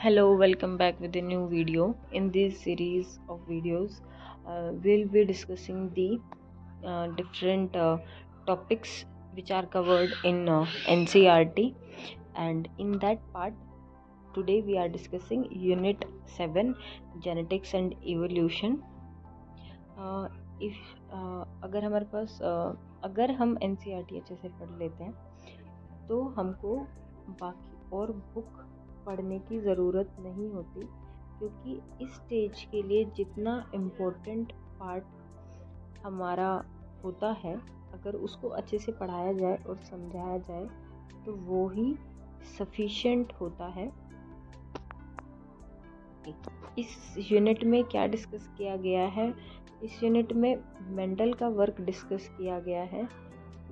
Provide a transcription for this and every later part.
Hello, welcome back with a new video. In this series of videos, we'll be discussing the different topics which are covered in NCRT, and in that part, today we are discussing Unit 7 Genetics and Evolution. If अगर हमारे पास अगर हम NCRT अच्छे से पढ़ लेते हैं तो हमको बाकी और बुक पढ़ने की ज़रूरत नहीं होती, क्योंकि इस स्टेज के लिए जितना इम्पोर्टेंट पार्ट हमारा होता है, अगर उसको अच्छे से पढ़ाया जाए और समझाया जाए तो वो ही सफिशिएंट होता है। इस यूनिट में क्या डिस्कस किया गया है? इस यूनिट में मेंडल का वर्क डिस्कस किया गया है।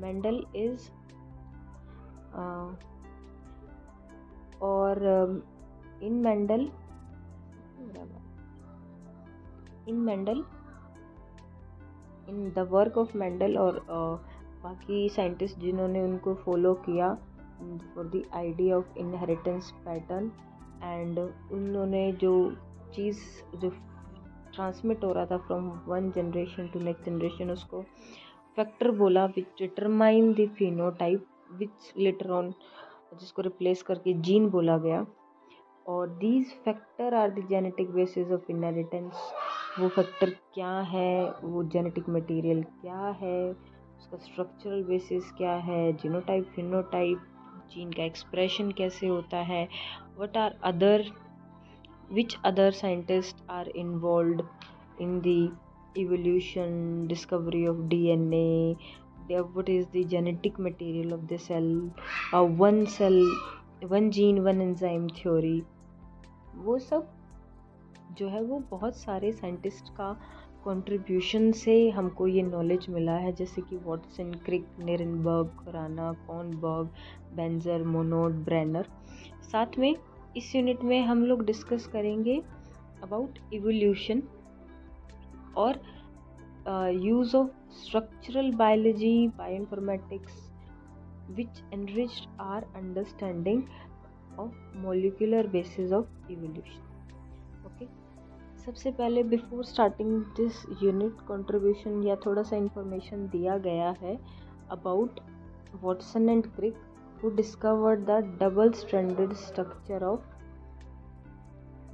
मेंडल इज़ और in Mendel in the work of Mendel और बाकी साइंटिस्ट जिन्होंने उनको फॉलो किया for the idea of inheritance pattern, and उन्होंने जो चीज़ जो ट्रांसमिट हो रहा था from one generation to next generation, उसको फैक्टर बोला which determine the phenotype, which later on जिसको रिप्लेस करके जीन बोला गया। और these factor are the genetic basis of inheritance. वो फैक्टर क्या है, वो जेनेटिक मटेरियल क्या है, उसका स्ट्रक्चरल बेसिस क्या है, जीनोटाइप, फिनोटाइप, जीन का एक्सप्रेशन कैसे होता है, what are other which other scientists are involved in the evolution, discovery of DNA, what is the genetic material of the cell, one cell, one gene, one enzyme theory। वो सब जो है वो बहुत सारे साइंटिस्ट का कंट्रीब्यूशन से हमको ये नॉलेज मिला है, जैसे कि Watson, Crick, Nirenberg, Khorana, Kornberg, Benzer, Monod, Brenner. साथ में इस यूनिट में हम लोग डिस्कस करेंगे अबाउट इवोल्यूशन और use of structural biology, bioinformatics, which enriched our understanding of molecular basis of evolution. Okay, सबसे पहले before starting this unit contribution या थोड़ा सा इंफॉर्मेशन दिया गया है about Watson and Crick who discovered the double-stranded structure of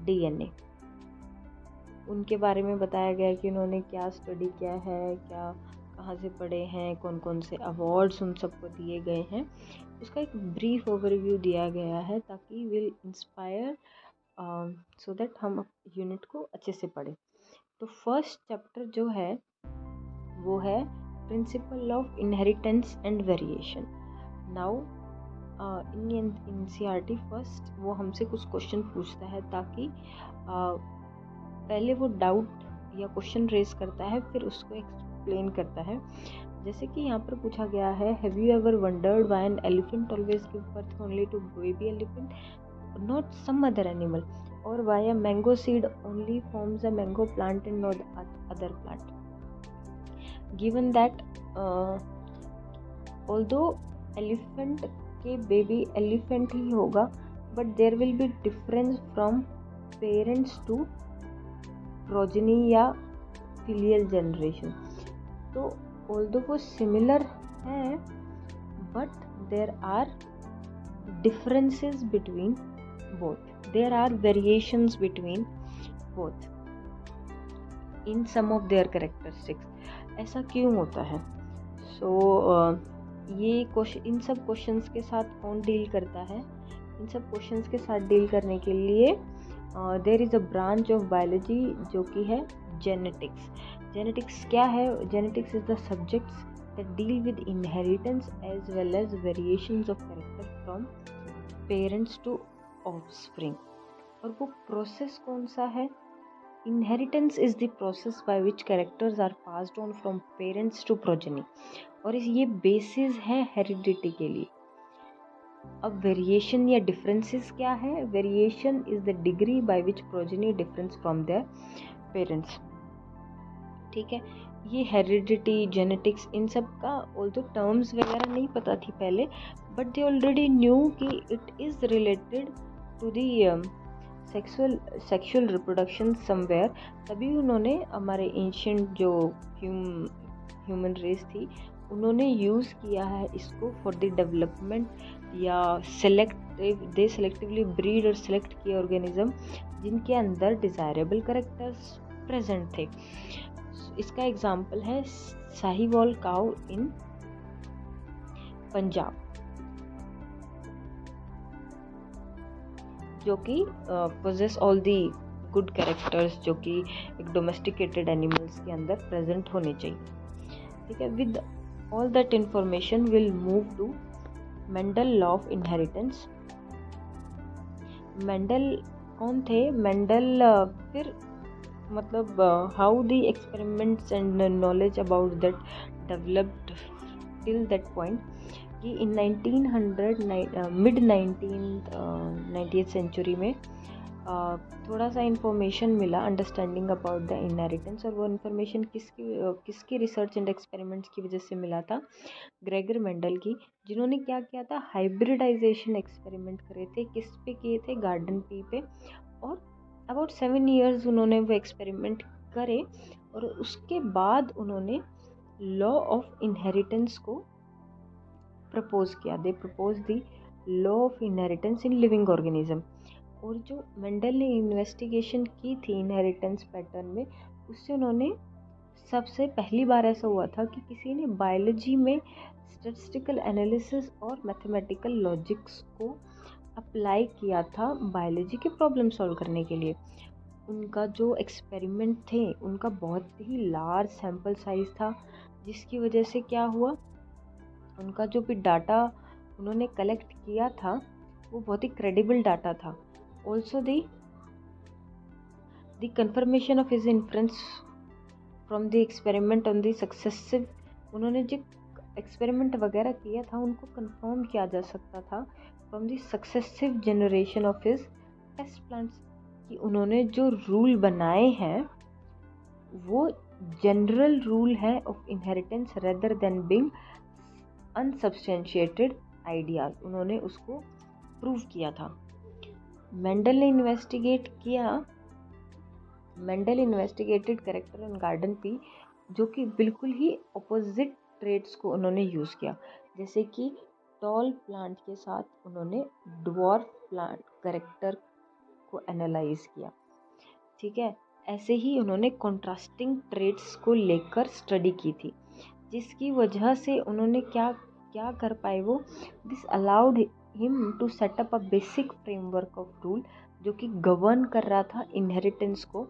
DNA। उनके बारे में बताया गया है कि उन्होंने क्या स्टडी किया है, क्या कहाँ से पढ़े हैं, कौन कौन से अवार्ड्स उन सबको दिए गए हैं। उसका एक ब्रीफ ओवरव्यू दिया गया है ताकि विल इंस्पायर सो दैट हम यूनिट को अच्छे से पढ़ें। तो फर्स्ट चैप्टर जो है वो है principle of inheritance and variation. Now in NCERT first वो हमसे कुछ क्वेश्चन पूछता है ताकि पहले वो डाउट या क्वेश्चन रेज करता है, फिर उसको एक्सप्लेन करता है। जैसे कि यहाँ पर पूछा गया है, have you ever wondered why an elephant always give birth only to baby elephant, not some other animal, और why a mango seed only forms a mango plant and not other plant. Given that although elephant के baby elephant ही होगा, but there will be difference from parents to progeny या filial generation. तो although वो similar हैं, but there are differences between both, there are variations between both in some of their characteristics. ऐसा क्यों होता है? ये क्वेश्चन, इन सब क्वेश्चंस के साथ कौन डील करता है? इन सब क्वेश्चंस के साथ डील करने के लिए there is a branch of biology जो कि है जेनेटिक्स। जेनेटिक्स क्या है? Genetics is the subjects that deal with inheritance as well as variations of character from parents to offspring. और वो प्रोसेस कौन सा है? Inheritance is the process by which characters are passed on from parents to progeny, और ये basis है heredity के लिए। अब वेरिएशन या डिफरेंसेस क्या है? Variation is the degree by which progeny difference from their parents. ठीक है, ये हेरिडिटी, जेनेटिक्स, इन सब का ऑल्दो टर्म्स वगैरह नहीं पता थी पहले, बट दे ऑलरेडी न्यू कि it is related to the sexual reproduction somewhere, तभी उन्होंने हमारे एंशिएंट जो ह्यूमन रेस थी उन्होंने यूज़ किया है इसको फॉर द डेवलपमेंट या सेलेक्टिवली ब्रीड और सेलेक्ट किए ऑर्गेनिज्म जिनके अंदर डिज़ायरेबल कैरेक्टर्स प्रेजेंट थे। इसका एग्जाम्पल है साहिवाल काउ इन पंजाब, जो कि possess all the good characters जो कि एक डोमेस्टिकेटेड एनिमल्स के अंदर प्रेजेंट होने चाहिए। ठीक है, with all that information will move to Mendel law of inheritance. Mendel कौन थे? मेंडल फिर मतलब how the experiments and knowledge about that developed till that point कि इन 1900 मिड 19th सेंचुरी में थोड़ा सा इन्फॉर्मेशन मिला अंडरस्टैंडिंग अबाउट द इनहेरिटेंस, और वो इन्फॉर्मेशन किसकी रिसर्च एंड एक्सपेरिमेंट्स की वजह से मिला था? ग्रेगर मेंडल की, जिन्होंने क्या किया था? हाइब्रिडाइजेशन एक्सपेरिमेंट करे थे। किस पे किए थे? गार्डन पी पे। और अबाउट 7 years उन्होंने वो एक्सपेरिमेंट करे और उसके बाद उन्होंने लॉ ऑफ इनहेरिटेंस को प्रपोज किया। They propose the law of inheritance in living organism. और जो मेंडल ने इन्वेस्टिगेशन की थी इनहेरिटेंस पैटर्न में, उससे उन्होंने सबसे पहली बार ऐसा हुआ था कि किसी ने बायोलॉजी में स्टैटिस्टिकल एनालिसिस और मैथमेटिकल लॉजिक्स को अप्लाई किया था बायोलॉजी के प्रॉब्लम सॉल्व करने के लिए। उनका जो एक्सपेरिमेंट थे उनका बहुत ही लार्ज सैम्पल साइज था, जिसकी वजह से क्या हुआ, उनका जो भी डाटा उन्होंने कलेक्ट किया था वो बहुत ही क्रेडिबल डाटा था। Also the confirmation of his inference from the experiment on the successive, उन्होंने जो एक्सपेरिमेंट वगैरह किया था उनको कंफर्म किया जा सकता था from the successive generation of his test plants, कि उन्होंने जो रूल बनाए हैं वो जनरल रूल है of inheritance rather than being unsubstantiated ideas. उन्होंने उसको प्रूव किया था। मेंडल ने Mendel investigated character in garden pea, जो कि बिल्कुल ही अपोजिट ट्रेट्स को उन्होंने यूज़ किया। जैसे कि टॉल प्लांट के साथ उन्होंने ड्वार्फ प्लांट कैरेक्टर को एनालाइज किया। ठीक है, ऐसे ही उन्होंने कॉन्ट्रास्टिंग ट्रेट्स को लेकर स्टडी की थी, जिसकी वजह से उन्होंने क्या कर पाए वो, this allowed him to set up a basic framework of rule जो कि गवर्न कर रहा था इनहेरिटेंस को।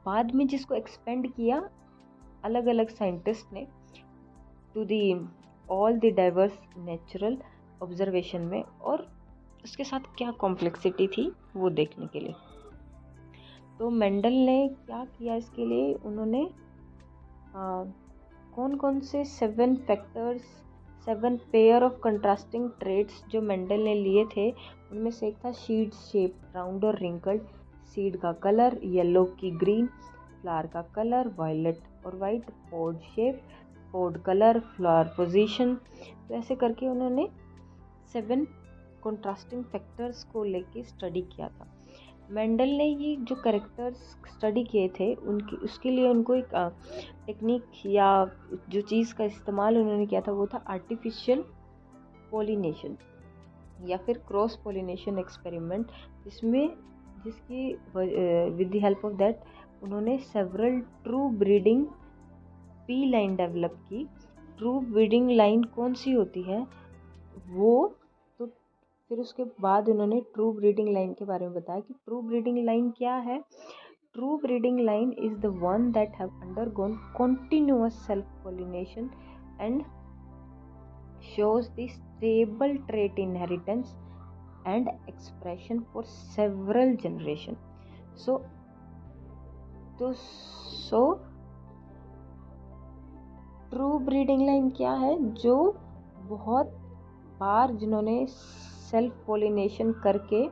बाद में जिसको एक्सपेंड किया अलग अलग साइंटिस्ट ने to the all the diverse natural observation में, और उसके साथ क्या कॉम्प्लेक्सिटी थी वो देखने के लिए। तो मेंडल ने क्या किया इसके लिए, उन्होंने कौन कौन से 7 पेयर ऑफ कंट्रास्टिंग ट्रेट्स जो मेंडल ने लिए थे, उनमें से एक था सीड शेप, राउंड और रिंकल्ड, सीड का कलर येलो की ग्रीन, फ्लावर का कलर वायलेट और वाइट, पोड shape, pod colour, flower position. तो ऐसे करके उन्होंने 7 कंट्रास्टिंग फैक्टर्स को लेके स्टडी किया था। मेंडल ने ये जो कैरेक्टर्स स्टडी किए थे उसके लिए उनको एक टेक्निक या जो चीज़ का इस्तेमाल उन्होंने किया था वो था आर्टिफिशियल पॉलिनेशन या फिर क्रॉस पॉलिनेशन एक्सपेरिमेंट, जिसकी with the help of that उन्होंने several true breeding pea line develop की। ट्रू ब्रीडिंग लाइन कौन सी होती है वो, तो फिर उसके बाद उन्होंने ट्रू ब्रीडिंग लाइन के बारे में बताया कि ट्रू ब्रीडिंग लाइन क्या है। True breeding line is the one that have undergone continuous self pollination and shows the stable trait inheritance and expression for several generations. So true breeding line क्या है, जो बहुत बार जिन्होंने सेल्फ पोलिनेशन करके,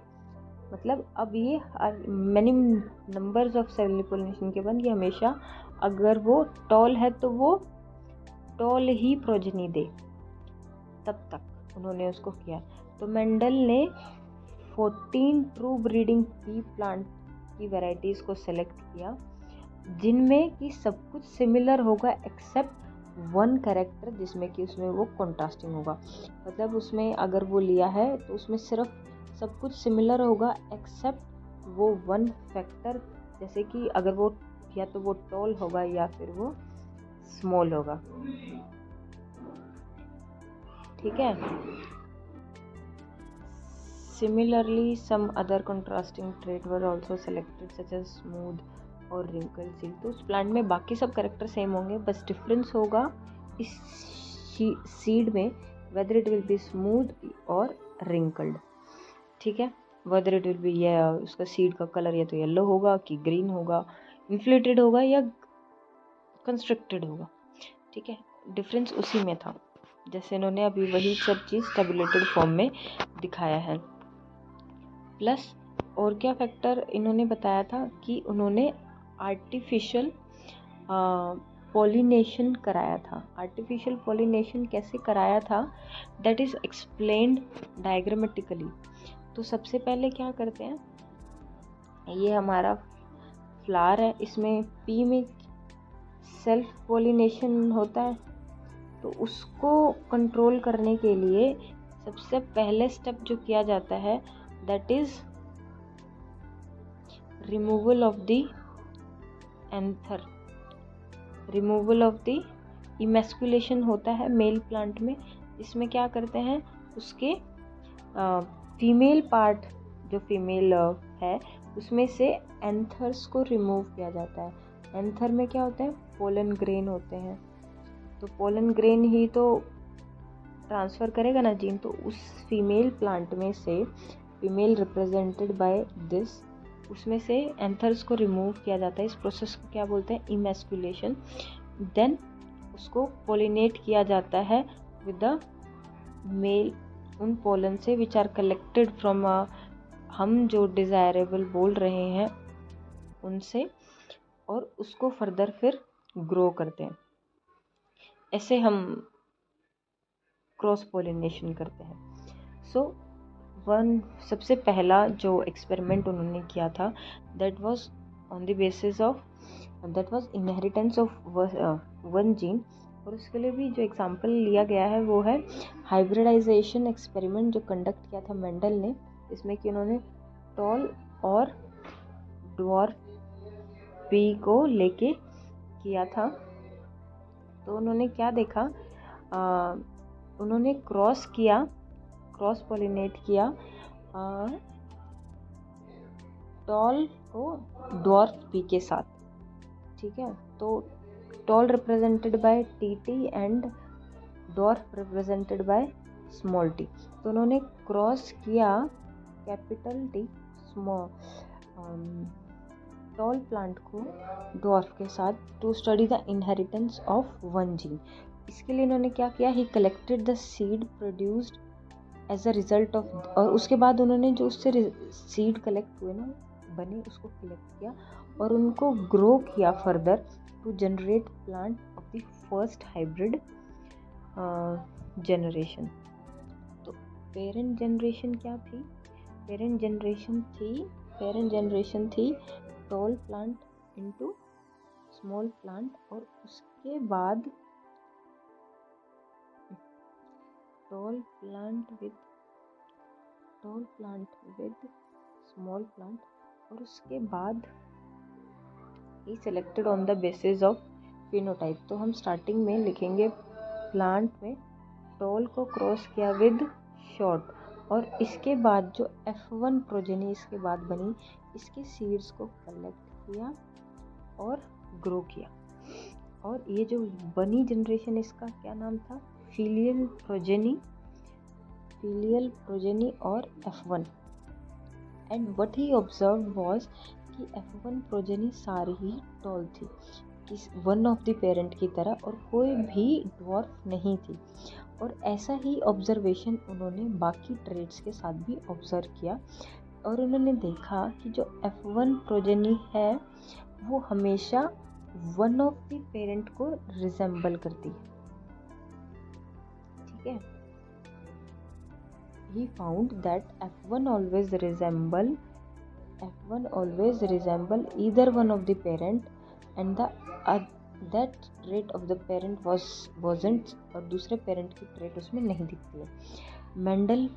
मतलब अब ये many numbers of self pollination के बाद ये हमेशा अगर वो टॉल है तो वो टॉल ही प्रोजनी दे, तब तक उन्होंने उसको किया। तो मेंडल ने 14 ट्रू ब्रीडिंग पी प्लांट की वैरायटीज़ को सेलेक्ट किया, जिनमें कि सब कुछ सिमिलर होगा एक्सेप्ट वन कैरेक्टर, जिसमें कि उसमें वो कॉन्ट्रास्टिंग होगा। मतलब उसमें अगर वो लिया है तो उसमें सिर्फ सब कुछ सिमिलर होगा एक्सेप्ट वो वन फैक्टर, जैसे कि अगर वो या तो वो टॉल होगा या फिर वो स्मॉल होगा। ठीक है। Similarly, some other contrasting traits were also selected such as smooth और wrinkled seal। तो उस प्लांट में बाकी सब कैरेक्टर सेम होंगे, बस डिफरेंस होगा इस सीड में whether it will be smooth और wrinkled। ठीक है, whether it will be उसका सीड का कलर या तो येलो होगा कि ग्रीन होगा, इन्फ्लेटेड होगा या कंस्ट्रक्टेड होगा। ठीक है, डिफरेंस उसी में था, जैसे इन्होंने अभी वही सब चीज़ टेबुलेटेड फॉर्म में दिखाया है। प्लस और क्या फैक्टर इन्होंने बताया था कि उन्होंने आर्टिफिशियल पॉलिनेशन कराया था। आर्टिफिशियल पॉलिनेशन कैसे कराया था, दैट इज़ एक्सप्लेन्ड डायग्रामेटिकली। तो सबसे पहले क्या करते हैं, ये हमारा फ्लावर है, इसमें पी में सेल्फ पॉलिनेशन होता है, तो उसको कंट्रोल करने के लिए सबसे पहले स्टेप जो किया जाता है that is removal of the anther, removal of the emasculation होता है मेल प्लांट में। इसमें क्या करते हैं, उसके फीमेल पार्ट जो फीमेल है उसमें से एंथर्स को रिमूव किया जाता है। एंथर में क्या होता है, पोलन ग्रेन होते हैं, तो पोलन ग्रेन ही तो ट्रांसफ़र करेगा ना जीन, तो उस फीमेल प्लांट में से फीमेल रिप्रेजेंटेड बाय दिस, उसमें से एंथर्स को रिमूव किया जाता है। इस प्रोसेस को क्या बोलते हैं, इमेस्कुलेशन। देन उसको पोलिनेट किया जाता है विद द मेल, उन पोलन से विच आर कलेक्टेड फ्रॉम हम जो डिज़ायरेबल बोल रहे हैं उनसे, और उसको फर्दर फिर ग्रो करते हैं। ऐसे हम क्रॉस पोलिनेशन करते हैं। सो सबसे पहला जो एक्सपेरिमेंट उन्होंने किया था that was on the basis of that was inheritance of one gene, और उसके लिए भी जो एग्जांपल लिया गया है वो है हाइब्रिडाइजेशन एक्सपेरिमेंट जो कंडक्ट किया था मेंडल ने। इसमें कि उन्होंने टॉल और ड्वार्फ पी को लेके किया था। तो उन्होंने क्या देखा, उन्होंने क्रॉस पॉलिनेट किया टॉल को ड्वार्फ पी के साथ। ठीक है, तो tall represented by T and dwarf represented by small T. तो उन्होंने क्रॉस किया capital T small tall plant को ड्वार्फ के साथ to study the inheritance of one gene. इसके लिए इन्होंने क्या किया, he collected the seed produced as a result of, और उसके बाद उन्होंने जो उससे सीड कलेक्ट हुए ना बने उसको कलेक्ट किया और उनको ग्रो किया further to generate plant of the first hybrid generation. तो पेरेंट जनरेशन क्या थी, पेरेंट जनरेशन थी tall plant into small plant, और उसके बाद tall plant with small plant, और उसके बाद ही selected on the basis of phenotype. तो हम स्टार्टिंग में लिखेंगे प्लांट में टॉल को क्रॉस किया विद शॉर्ट, और इसके बाद जो F1 प्रोजेनी इसके बाद बनी, इसके सीड्स को कलेक्ट किया और ग्रो किया। और ये जो बनी जनरेशन इसका क्या नाम था, फिलियल प्रोजेनी और F1। And what he observe was कि F1 प्रोजेनी सारी ही टॉल थी, किस वन ऑफ द पेरेंट की तरह, और कोई भी ड्वार्फ नहीं थी। और ऐसा ही ऑब्जर्वेशन उन्होंने बाकी ट्रेड्स के साथ भी ऑब्जर्व किया, और उन्होंने देखा कि जो F1 प्रोजेनी है वो हमेशा वन ऑफ द पेरेंट को रिजेंबल करती है। ठीक है, he found that F1 always resemble either one of the parent, and that trait of the parent wasn't, और दूसरे पेरेंट की ट्रेट उसमें नहीं दिखती है। मेंडल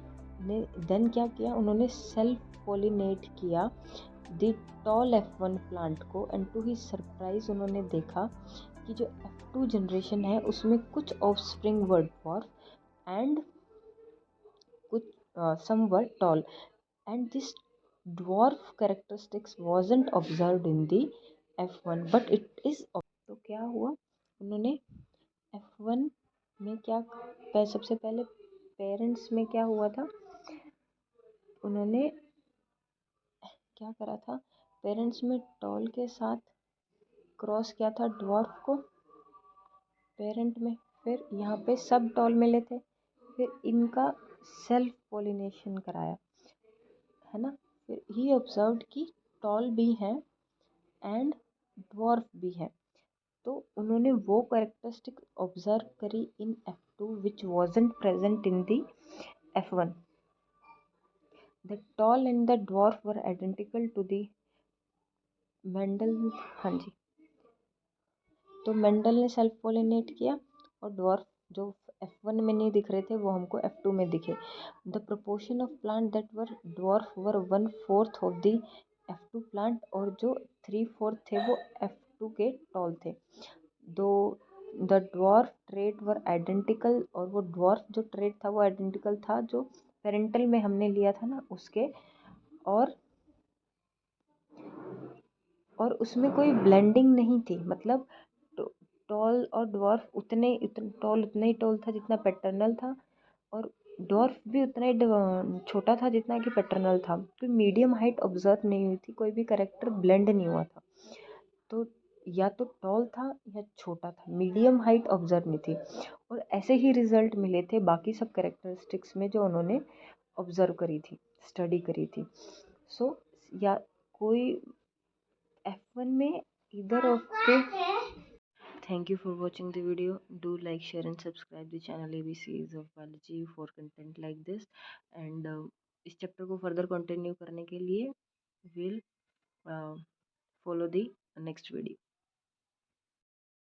ने देन क्या किया, उन्होंने सेल्फ पोलिनेट किया द टॉल F1 प्लांट को, एंड टू ही सरप्राइज उन्होंने देखा कि जो F2 जनरेशन है उसमें कुछ ऑफस्प्रिंग वर ड्वार्फ एंड कुछ some were tall, and this dwarf characteristics wasn't observed in the F1 but it is। तो क्या हुआ, उन्होंने F1 में क्या, सबसे पहले पेरेंट्स में क्या हुआ था, उन्होंने क्या करा था, पेरेंट्स में टॉल के साथ क्रॉस किया था ड्वार्फ को पेरेंट में, फिर यहाँ पे सब टॉल मिले थे, फिर इनका सेल्फ पोलिनेशन कराया, है ना। फिर ही ऑब्जर्व्ड कि टॉल भी हैं एंड ड्वार्फ भी है, तो उन्होंने वो कैरेक्टरिस्टिक ऑब्जर्व करी in F2 which wasn't present in the F1। The tall and the dwarf were identical to the Mendel. हाँ जी, तो मेंडल ने सेल्फ पोलिनेट किया और ड्वार्फ जो F1 में नहीं दिख रहे थे वो हमको F2 में दिखे। The proportion of plant that were dwarf were 1/4 of the F2 plant, और जो 3/4 थे वो F2 के टॉल थे। दो the dwarf trait were identical, और वो ड्वार्फ जो ट्रेट था वो आइडेंटिकल था जो पेरेंटल में हमने लिया था ना उसके, और उसमें कोई ब्लेंडिंग नहीं थी, मतलब टॉल और ड्वार्फ टॉल उतना ही टॉल था जितना पैटर्नल था, और ड्वार्फ भी उतना ही छोटा था जितना कि पैटर्नल था। कोई मीडियम हाइट ऑब्जर्व नहीं हुई थी, कोई भी करेक्टर ब्लेंड नहीं हुआ था। तो या तो टॉल था या छोटा था, मीडियम हाइट ऑब्जर्व नहीं थी, और ऐसे ही रिजल्ट मिले थे बाकी सब करेक्टरिस्टिक्स में जो उन्होंने ऑब्जर्व करी थी, स्टडी करी थी। सो या कोई F1 में either of the। Thank you for watching the video. Do like, share and subscribe the channel ABCs of Biology for content like this, and इस चैप्टर को फर्दर कंटिन्यू करने के लिए we'll follow the next video.